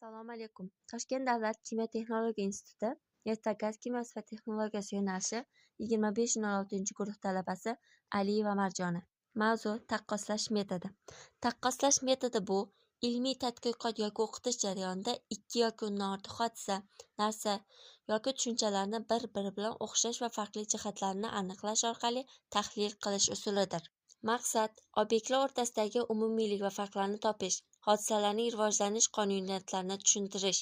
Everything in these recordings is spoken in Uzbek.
Assalomu alaykum. Toshkent davlat kimyo-texnologiya instituti erta gaz kimyosi va texnologiyasi yo'nalishi 25-06 guruh talabasi Aliyeva Marjona. Mavzu: taqqoslash metodi. Taqqoslash metodi bu ilmiy tadqiqot yoki o'qitish jarayonida ikki yoki undan ortiq hodisa, narsa yoki tushunchalarni bir-biri bilan o'xshash va farqli jihatlarini aniqlash orqali tahlil qilish usulidir. Maqsad: obyektlar o'rtasidagi umumiylik va farqlarni topish, hodisalarning rivojlanish qonuniyatlarini tushuntirish,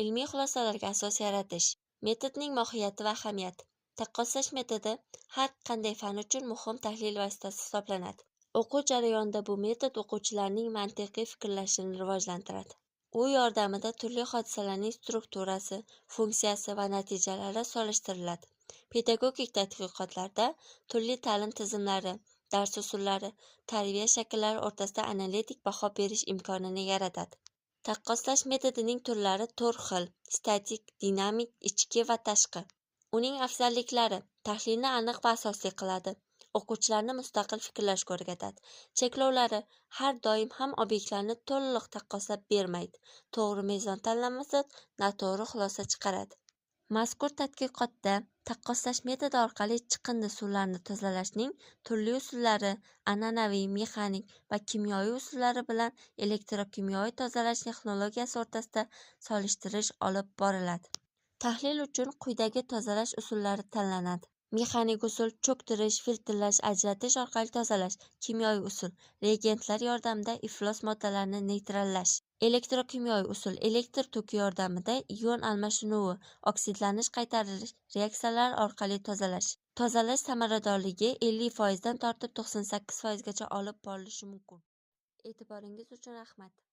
ilmiy xulosalarga asos yaratish. Metodning mohiyati va ahamiyati. Taqqoslash metodi har qanday fan uchun muhim tahlil vositasi hisoblanadi. O'quv jarayonida bu metod o'quvchilarning mantiqiy fikrlashini rivojlantiradi. U yordamida turli hodisalarning strukturasi, funksiyasi va natijalari solishtiriladi. Pedagogik tadqiqotlarda turli ta'lim tizimlari, dars usullari, tarbiya shakllari o'rtasida analitik baho berish imkonini yaratadi. Taqqoslash metodining turlari 4 xil: statik, dinamik, ichki va tashqi. Uning afzalliklari: tahlilni aniq va asosli qiladi. O'quvchilarni mustaqil fikrlashga o'rgatadi. Cheklovlari: har doim ham obyektlarni to'liq taqqoslab bermaydi. To'g'ri mezon tanlanmasa, noto'g'ri xulosa chiqaradi. Mazkur tadqiqotda taqqoslash metodi orqali chiqindi suvlarni tozalashning turli usullari, an'anaviy, mexanik va kimyoviy usullari bilan elektrokimyoviy tozalash texnologiyasi o'rtasida solishtirish olib boriladi. Tahlil uchun quyidagi tozalash usullari tanlanadi. Mexanik usul: cho'ktirish, filtrlash, ajratish orqali tozalash. Kimyoviy usul: reagentlar yordamida iflos moddalarni neytrallash. Elektrokimyoviy usul: elektr toki yordamida ion almashinuvi, oksidlanish qaytarilish reaksiyalar orqali tozalash. Tozalash samaradorligi 50% dan tortib 98% gacha olib borilishi mumkin. E'tiboringiz uchun rahmat.